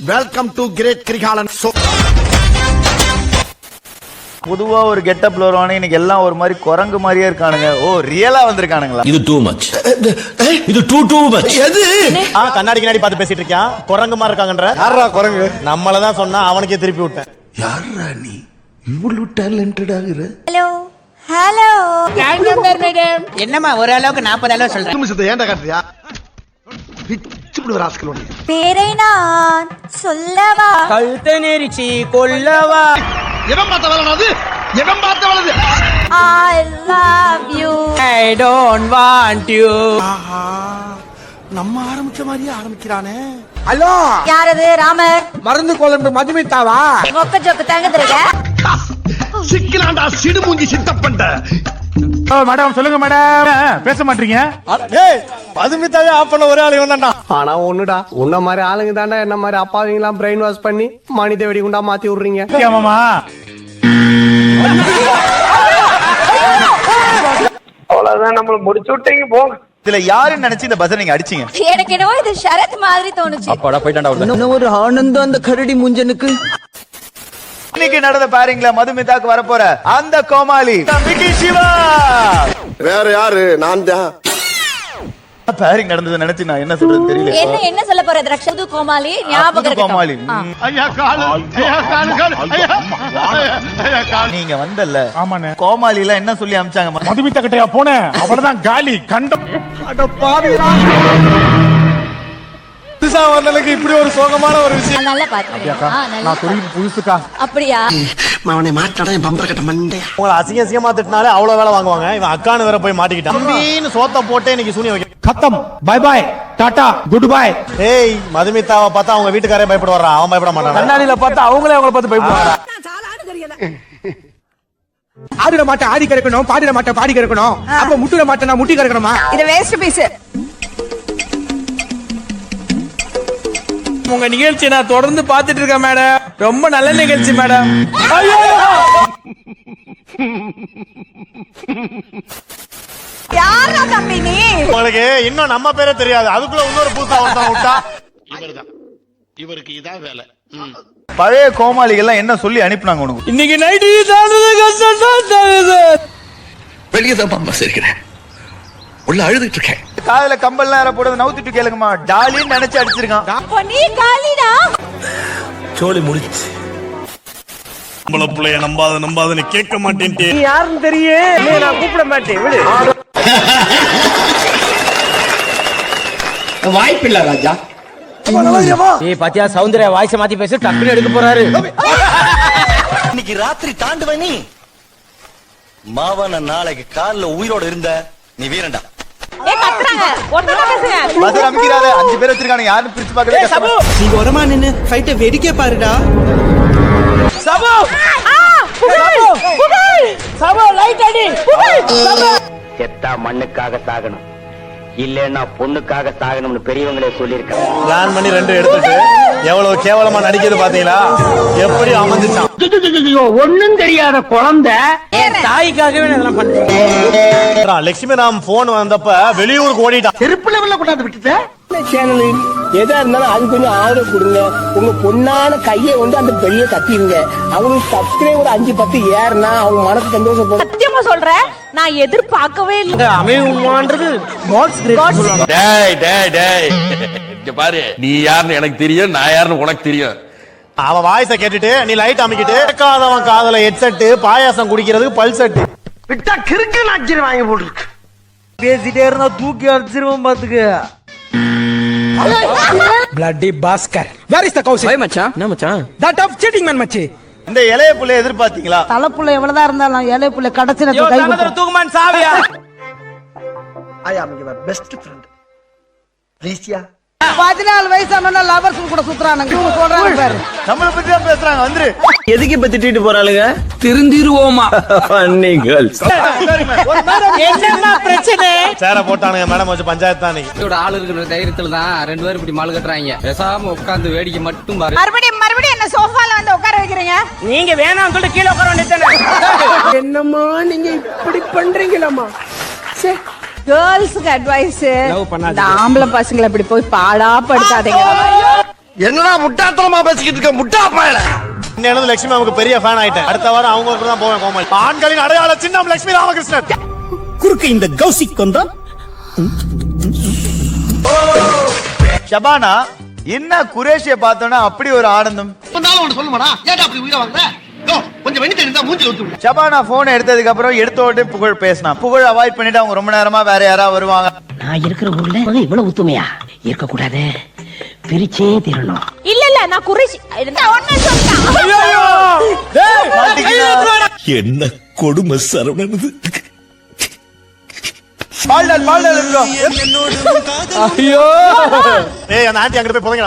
Welcome to great Kirikalan show. பொதுவா ஒரு கெட்டப்ல வருவானே, இன்னைக்கு எல்லாம் ஒரு மாதிரி குரங்கு மாதிரியே இருக்கானுங்க. ஓ, ரியலா வந்திருக்கானுங்களா? இது டூ மச், இது டூ மச். எது கண்ணாடி கண்ணாடி பார்த்து பேசிட்டு இருக்கான், குரங்கு மாதிரி இருக்காங்கன்ற. யாரா குரங்கு? நம்மளதான் சொன்னா அவனுக்கே திருப்பி விட்டேன். யாரா நீ இவ்வளவு டேலண்டட் ஆகுற? ஹலோ ஹலோ மேடம் என்னம்மா ஒரு அளவுக்கு 40 அளவு சொல்றேன். நிமிஷத்தை ஏன்டா காட்டுறியா? பிச்சு ராஸ்கல் ஒண்ணு. பேரை நான் சொல்லவா? கழுத்தை நெரிச்சி கொல்லவா? எவன் பார்த்த வளனது? எவன் பார்த்த வளது? I love you. I don't want you. நம்ம ஆரம்பிச்ச மாதிரியே ஆரம்பிக்கிறானே. ஹலோ யாரது? ராமர் மருந்து குழம்பு மதுமிதாவா? மொக்க ஜொக்க தாங்க தருக. சிக்கலாண்டா சிடுமூஞ்சி சித்தப்பண்ட. மேடம் சொல்லுங்க மேடம், பேச மாட்டீங்க? மதுமிதாவே ஆஃப் பண்ண ஒரே ஆளு இவன் தான்டா. ஆனா ஒண்ணுடா, உன்ன மாதிரி ஆளுங்க தாண்டா என்ன மாதிரி அப்பாவிங்களாம் பிரெயின் வாஷ் பண்ணி மனித வெடிகுண்டா மாத்தி விடுறீங்க. மாமா அவ்வளவுதான், நம்மள முடிச்சு விட்டீங்க போங்க. இதுல யாருன்னு நினைச்சு இந்த பஸ் நீங்க அடிச்சீங்க? எனக்கு என்னவோ இது ஷரத் மாதிரி தோணுச்சு. அப்பாடா போயிட்டான்டா. இன்னும் ஒரு ஆனந்தம் அந்த கரடி முஞ்சனுக்கு. இன்னைக்கு நடந்த பாருங்களா, மதுமிதாக்கு வரப்போற அந்த கோமாளி விக்கி சிவா. வேற யாரு? நான் தான். பேரிங் நடந்தது நினைச்சு நான் என்ன சொல்றது தெரியல. என்ன சொல்ல போற திரக்ஷா? புது கோமாளி ஞாபகம் இருக்கு. கோமாளி ஐயா கால், ஐயா கால், ஐயா நீங்க வந்தல்ல. ஆமாண்ணே. கோமாளி எல்லாம் என்ன சொல்லி அமிச்சாங்க? மதுமிதா கிட்டயா போனேன், அவளதான் காலி கண்டம். இப்படி ஒரு சோகமான ஒரு விஷயம். நல்லா பாத்து. நான் தொழில் புதுசுக்கா. அப்படியா? அவனை மாட்டாடா என் பம்பர கட்ட மண்டையா. உங்களை அசிங்க அசிங்கமா திட்டினாலே அவ்வளவு வேலை வாங்குவாங்க. இவன் அக்கானு வேற போய் மாட்டிக்கிட்டான். தம்பின்னு சோத்த போட்டு இன்னைக்கு சூனிய வைக்க. खत्म, bye bye, tata, good bye. ஏய், மதுமிதாவை பார்த்தா அவங்க வீட்டுக்காரே பயப்படுவாரா? அவன் பயப்பட மாட்டான். கண்ணாடியில பார்த்தா அவங்களே அவங்கள பார்த்து பயப்படுவாங்க. ஆடிட மாட்டேன் ஆடி கறக்கணும், பாடிட மாட்டேன் பாடி கறக்கணும், அப்ப முட்டிட மாட்டேன் நான் முட்டி கறக்கணுமா? இது வேஸ்ட் பீஸ். உங்க நிகழ்ச்சி நான் தொடர்ந்து பார்த்துட்டு இருக்கேன் மேடம். ரொம்ப நல்ல நிகழ்ச்சி மேடம். யாரா தம்பி நீ? உங்களுக்கு இன்னும் நம்ம பேரே தெரியாது, அதுக்குள்ள இன்னொரு புதுசா ஒருத்தன் விட்டா. இவருக்கு இதான் வேலை. பழைய கோமாளிகள் எல்லாம் என்ன சொல்லி அனுப்பினாங்க உனக்கு? இன்னைக்கு நைட் கஷ்டம் தான். வெளியே தான் பாம்பா இருக்கிறேன், உள்ள அழுதுட்டு இருக்கேன். காதுல கம்பல் நேரம் போடுறது நவுத்திட்டு கேளுங்கம்மா. டாலின்னு நினைச்சு அடிச்சிருக்கான். அப்ப நீ காலிடா. சோலி முடிச்சு. நம்மள பிள்ளைய நம்பாதுன்னு கேட்க மாட்டேன். நீ யாருன்னு தெரியும், நான் கூப்பிட மாட்டேன் விடு. வாய்ப்பில்லை ராஜா. ஏய் பாத்தியா, சௌந்தர்யா வாய்ஸ் மாத்தி பேசி டக்குனு எடுக்க போறாரு. இன்னைக்கு ராத்திரி தாண்டுவனி மாவன நாளைக்கு காலைல உயிரோட இருந்த நீ வீரண்டா. ஏய் கத்துறாங்க, ஒட்டமா பேசுங்க. பஸ் அமிக்கிறாரு. 5 பேர் வச்சிருக்காங்க, யாரும் பிரிச்சு பார்க்கவே கஷ்டமா. நீங்க ஒரமா நின்னு ஃபைட்ட வேடிக்கை பாருடா. சபு சபு லைட் அடி. செத்தா மண்ணுக்காக சாகணும், இல்லன்னா பொண்ணுக்காக சாகணும்னு பெரியவங்களே சொல்லியிருக்காங்க. பிளான் பண்ணி 2 எடுத்துட்டு எவ்வளவு கேவலமா நடிக்கிறது பாத்தீங்களா? எப்படி அமைஞ்சிட்டான். ஒண்ணும் தெரியாத குழந்தை தாய்க்காகவே இதெல்லாம் பண்றேன். லட்சுமி ராம் போன் வந்தப்ப வெளியூருக்கு ஓடிட்டான். செருப்பு லெவல்ல கொண்டாந்து விட்டுட்ட. சேனல் எதா இருந்தாலும் அது கொஞ்சம் ஆதரவு கொடுங்க. உங்க பொண்ணான கையை வந்து அந்த பெரிய தட்டிடுங்க. அவங்களுக்கு சப்ஸ்கிரைபர் 5-10 ஏறுனா அவங்க மனசு சந்தோஷப்படும். சத்தியமா சொல்றேன், நான் எதிர்பார்க்கவே இல்லை. அமைவுமான்றது டேய் டேய் டேய், இங்க பாரு, நீ யாருன்னு எனக்கு தெரியும், நான் யாருன்னு உனக்கு தெரியும். அவன் வாய்ஸ கேட்டுட்டு நீ லைட் அமைக்கிட்டு, கேட்காதவன் காதல ஹெட்செட், பாயாசம் குடிக்கிறதுக்கு பல்செட். விட்டா கிறுக்கு நாக்கிற வாங்கி போட்டுருக்கு. பேசிட்டே இருந்தா தூக்கி அடிச்சிருவோம் பாத்துக்க. Bloody Bhaskar. Where is the Kaushik? Hey மச்சான். என்ன மச்சான்? That of cheating man மச்சி. இந்த இளைய புள்ளைய எதிர்பார்த்தீங்களா? தலைப்புள்ள எவ்வளவுதான் இருந்தாலும் இளைய புள்ள கடைசில கை கொடுத்து தூக்குமான் சாவியா. I am your best friend. Please யா. 14 வயசான லவர்ஸ் கூட சுத்துறானுங்க. இவங்க சொல்றாங்க பாரு. நம்மள பத்தி தான் பேசுறாங்க. வந்துரு. எதுக்கு இப்ப திட்டிட்டு போறாளுங்க? திருந்திருவோமா? Funny girls. என்னம்மா பிரச்சனை? சேர போட்டானுங்க மேடம், வச்சு பஞ்சாயத்து தான். இதோட ஆளு இருக்கிற தைரியத்துல தான் 2 பேரும் இப்படி மாலு கட்டுறாங்க. பேசாம உட்கார்ந்து வேடிக்கை மட்டும் பாரு. மறுபடியும் என்ன சோஃபால வந்து உட்கார வைக்கிறீங்க? நீங்க வேணாம்னு சொல்லிட்டு கீழ உட்கார வேண்டியதானே. என்னம்மா நீங்க இப்படி பண்றீங்களாமா? கேர்ள்ஸ்க்கு அட்வைஸ், லவ் பண்ணாதீங்க. இந்த ஆம்பளை பசங்களை இப்படி போய் பாடா படுத்தாதீங்க. என்னடா முட்டாத்தனமா பேசிக்கிட்டு இருக்க முட்டா பயல. இந்த இடத்துல லட்சுமி நமக்கு பெரிய ஃபேன் ஆயிட்டேன். அடுத்த வாரம் அவங்க கூட தான் போவேன் கோமாளி. ஆண்களின் அடையாள சின்னம் லட்சுமி ராமகிருஷ்ணன். குறுக்கு இந்த கௌசிக் வந்தா ஷபானா என்ன குரேஷிய பார்த்தோன்னா அப்படி ஒரு ஆனந்தம். சொல்லுமாடா ஏன்டா அப்படி உயிரை வாங்குற? கொஞ்சம் வெண்ணி தெரிந்தா மூஞ்சி ஊத்து. ஷபானா போன் எடுத்ததுக்கு அப்புறம் எடுத்த உடனே புகழ் பேசினா. புகழ் அவாய்ட் பண்ணிட்டு அவங்க ரொம்ப நேரமா வேற யாராவது வருவாங்க. நான் இருக்கிற ஊர்ல இவ்வளவு ஒத்துமையா இருக்க கூடாது, பிரிச்சே தீரணும். இல்ல நான் குறைச்சி ஒண்ணு சொல்லிட்டேன். என்ன கொடுமை சரவணனது. பால்டால் இருக்கோம். ஐயோ ஏய் அந்த ஆண்டி அங்க போய் போங்க.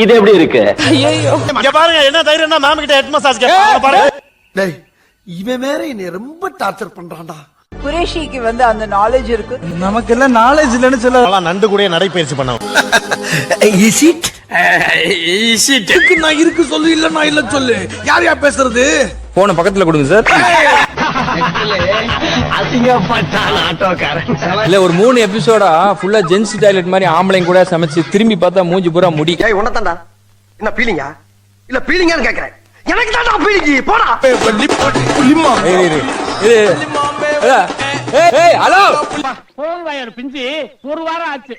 இது எப்படி இருக்கு? இங்க பாருங்க என்ன தைரியம்னா மேம் கிட்ட ஹெட் மசாஜ் கேட்பாங்க பாருங்க. டேய் இவன் வேற என்னை ரொம்ப டார்ச்சர் பண்றான்டா. குரேஷிக்கு வந்து அந்த நாலேஜ் இருக்கு. நமக்கு எல்லாம் நாலேஜ் இல்லன்னு சொல்ல நண்டு கூட நடைபயிற்சி பண்ணோம். நான் இருக்கு சொல்லு இல்ல நான் இல்ல சொல்லு. யார் யார் பேசுறது? போன பக்கத்துல கொடுங்க சார். இல்ல ஒரு 3 எபிசோடா ஃபுல்லா ஜென்ஸ் டாய்லெட் மாதிரி ஆம்பளைங்க கூட சமைச்சு திரும்பி பார்த்தா மூஞ்சி பூரா முடி. ஏய் உனதான்டா. என்ன பீலிங்கா? இல்ல பீலிங்கான்னு கேக்குறேன். எனக்கு தான்டா பீலிங். போடா. ஹலோ பிஞ்சு ஒரு வாரம் ஆச்சு.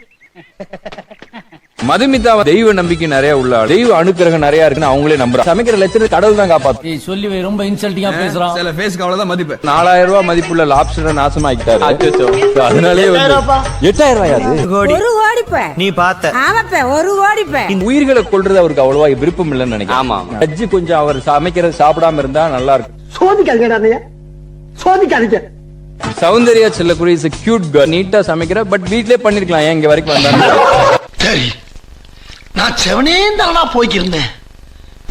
மதுமிதா தெய்வ நம்பிக்கை நிறைய உள்ள தெய்வ அனுக்கிரகம் நிறைய இருக்குன்னு அவங்களே நம்புறாங்க. சமைக்கிற லட்சணம் கடவுள் தான் காப்பாத்து. சொல்லி ரொம்ப இன்சல்ட்டிங்கா பேசுறான். சில பேஸ்க்கு அவ்வளவுதான் மதிப்பு. 4000 ரூபாய் மதிப்புள்ள லாப்ஸ்டரை நாசமாக்கிட்டாரு. அதனாலே 8000 ரூபாய் அது ஒரு ஓடிப்ப நீ பார்த்த ஆமாப்ப ஒரு ஓடிப்ப. இந்த உயிர்களை கொல்றது அவருக்கு அவ்வளவா விருப்பம் இல்லைன்னு நினைக்கிறேன். ஆமா அஜி கொஞ்சம் அவர் சமைக்கிறது சாப்பிடாம இருந்தா நல்லா இருக்கும். சோதிக்காதீங்கடா. சோதிக்காதீங்க. சௌந்தர்யா செல்லக்குரிய இஸ் கியூட் கேர்ள். நீட்டா சமைக்கிற பட் வீட்லயே பண்ணிருக்கலாம். ஏன் இங்க வரைக்கும் வந்தாங்க? சரி நான் செவனே தானா போய்க்கிருந்தேன்.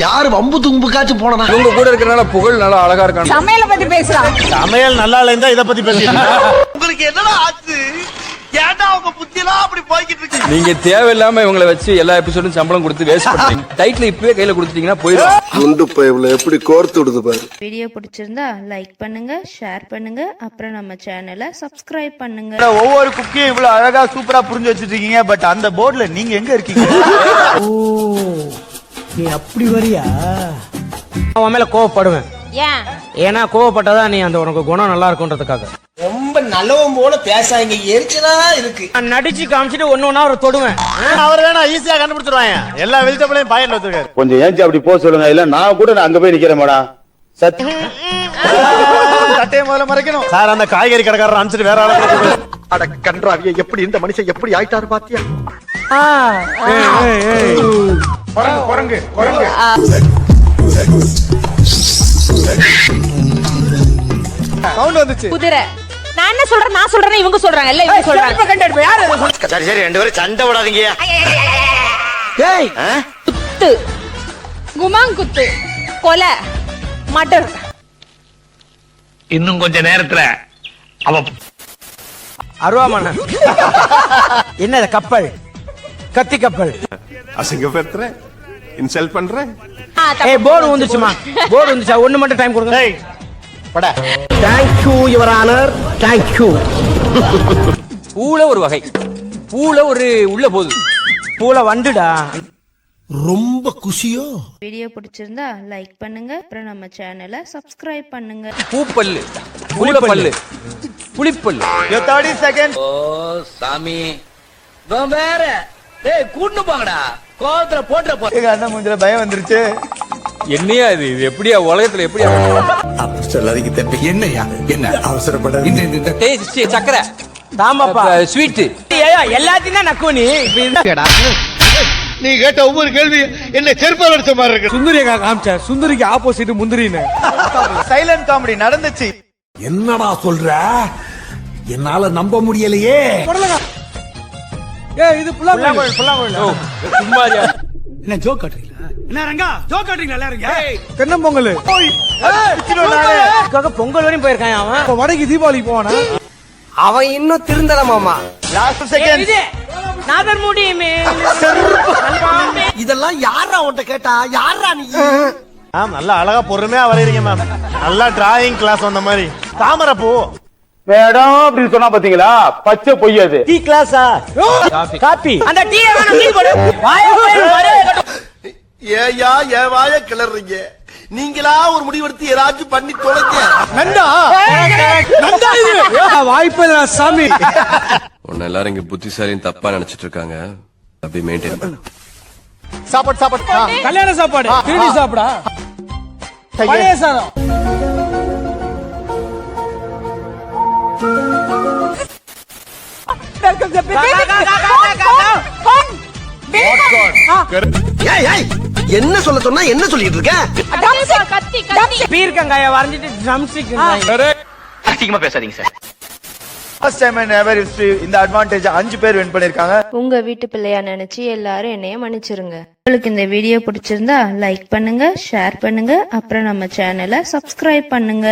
யாரு வம்பு தும்புக்காச்சும் போனா இவங்க கூட இருக்கறனால புகழ் நல்லா அழகா இருக்காங்க. சமையல பத்தி பேசலாம். சமையல் நல்லா இல்லைன்னா இத பத்தி பேசிட்டு உங்களுக்கு என்னடா ஆச்சு? ஏன்டா உங்க புத்தியெல்லாம் அப்படி போய்கிட்டு இருக்கு? நீங்க தேவையில்லாம இவங்களை வச்சு எல்லா எபிசோடும் சம்பளம் கொடுத்து வேஸ்ட் பண்றீங்க. டைட்டில் இப்பவே கையில கொடுத்துட்டீங்கன்னா போயிடும். குண்டு பைப்ல எப்படி கோர்த்து விடுது பாரு. வீடியோ பிடிச்சிருந்தா லைக் பண்ணுங்க, ஷேர் பண்ணுங்க, அப்புறம் நம்ம சேனலை சப்ஸ்கிரைப் பண்ணுங்க. ஒவ்வொரு குக்கியும் இவ்வளவு அழகா சூப்பரா புரிஞ்சு வச்சிட்டு இருக்கீங்க. பட் அந்த போர்டுல நீங்க எங்க இருக்கீங்க? நீ அப்படி வரியா? அவன் மேல கோவப்படுவேன். ஏன்? ஏன்னா கோவப்பட்டாதான் நீ அந்த உனக்கு குணம் நல்லா இருக்கும்ன்றதுக்காக. ரொம்ப நல்லவன் போல பேசாங்க. எரிச்சலா இருக்கு. நான் நடிச்சு காமிச்சிட்டு ஒண்ணு ஒரு தொடுவேன். அவர் வேணா ஈஸியா கண்டுபிடிச்சிருவாங்க. எல்லா வெஜிடபிளையும் பாயிண்ட்ல வச்சிருக்காரு. கொஞ்சம் ஏஞ்சி அப்படி போக சொல்லுங்க. இல்ல நான் கூட அங்க போய் நிக்கிறேன் மேடம். சட்டையை முதல்ல மறைக்கணும். சார் அந்த காய்கறி கடைக்காரர் அனுப்பிச்சிட்டு வேற ஆளு. அட கன்றாவிய எப்படி இந்த மனுஷன் எப்படி ஆயிட்டாரு பாத்தியா? குரங்கு குரங்கு சவுண்ட் வந்துச்சு. குதிரை. நான் என்ன சொல்றேன்? நான் சொல்றேன் இவங்க சொல்றாங்க. இல்ல இவங்க சொல்றாங்க. சரி சரி ரெண்டு பேரும் சண்டை விடாதீங்க. ஏய் குத்து, குமாங்குத்து, கொலை, மர்டர். இன்னும் கொஞ்ச நேரத்துல அவ அருவாமன என்ன கப்பல், கத்தி கப்பல். அசிங்கப்படுத்துற, இன்சல்ட் பண்ற. ஏய் போர்டு வந்துச்சுமா, போர்டு வந்துச்சா? ஒண்ணு மட்டும் டைம் கொடுங்க. ஏய் பட. Thank you your honor. Thank you. பூல ஒரு வகை, பூல ஒரு உள்ள போகுது. பூல வந்துடா. ரொம்ப குஷியோ. வீடியோ பிடிச்சிருந்தா லைக் பண்ணுங்க, அப்புறம் நம்ம சேனலை சப்ஸ்கிரைப் பண்ணுங்க. பூப்பல்லு, பூலப்பல்லு, புளிப்பல்லு. 30 செகண்ட். ஓ சாமி வேற டேய் கூட்டு போங்கடா. கோவத்துல போட்ற போ. எங்க அண்ணன் மூஞ்சில பயம் வந்துருச்சு. என்னையா இது? இது எப்படியா உலகத்துல எப்படியா? அப்ப சொல்லாதீங்க தம்பி. என்னையா என்ன அவசரப்பட? டேய் சக்கரை தாமாப்பா ஸ்வீட். ஏயா எல்லாத்தையும் தான் நக்கு நீ. நீ கேட்ட ஒவ்வொரு கேள்வி என்ன செருப்பால் அடிச்ச மாதிரி இருக்கு. சுந்தரியா காமிச்ச சுந்தரிக்கு ஆப்போசிட் முந்திரின்னு. சைலண்ட் காமெடி நடந்துச்சு. என்னடா சொல்ற? என்னால நம்ப முடியலையே. ஏய் இது புல்லாங்குழல், புல்லாங்குழல். சும்மாரியா? என்ன ஜோக் காட்டுறீங்களா? என்ன ரங்கா ஜோக் காட்டுறீங்களா எல்லாரும்? தென்னம்பொங்கல் பொங்கல் வரையும் போயிருக்கான் அவன். இப்ப வடக்கு தீபாவளிக்கு போவானா? அவன் இன்னும் திருந்தல மாமா. Last second. இதெல்லாம் யாரா உன்கிட்ட கேட்டா? யாரா நீ? மேம் நல்லா அழகா பொறுமையா வரையறீங்க மேம். நல்லா டிராயிங் கிளாஸ் வந்த மாதிரி. தாமரை பூ மேடம் அப்படின்னு சொன்னா பாத்தீங்களா பச்சை பொய் அது. டீ கிளாஸா காப்பி அந்த டீயை வேணும் டீ போடு ஏயா ஏன் வாய கிளறீங்க? நீங்களா ஒரு முடிவெடுத்து ஏதாச்சும் பண்ணி தொலைங்க. வாய்ப்பு சாமி. உன்னை எல்லாரும் இங்க புத்திசாலின்னு தப்பா நினைச்சிட்டு இருக்காங்க. அப்படி மெயின்டைன் பண்ணு. சாப்பாடு கல்யாண சாப்பாடு திருடி சாப்பிடா பழைய சாதம். என்ன சொல்ல சொன்னா என்ன சொல்லிட்டு இருக்க? பீர்க்கங்காய வரைஞ்சிட்டு ட்ரம்ஸ்டிக் அசிங்கமா பேசாதீங்க sir. First time in ever history இந்த அட்வான்டேஜ் 5 பேர் வின் பண்ணிருக்காங்க. உங்க வீட்டு பிள்ளையா நினைச்சு எல்லாரும் என்னைய மன்னிச்சிருங்க. உங்களுக்கு இந்த வீடியோ பிடிச்சிருந்தா லைக் பண்ணுங்க, ஷேர் பண்ணுங்க, அப்புறம் நம்ம சேனலை சப்ஸ்கிரைப் பண்ணுங்க.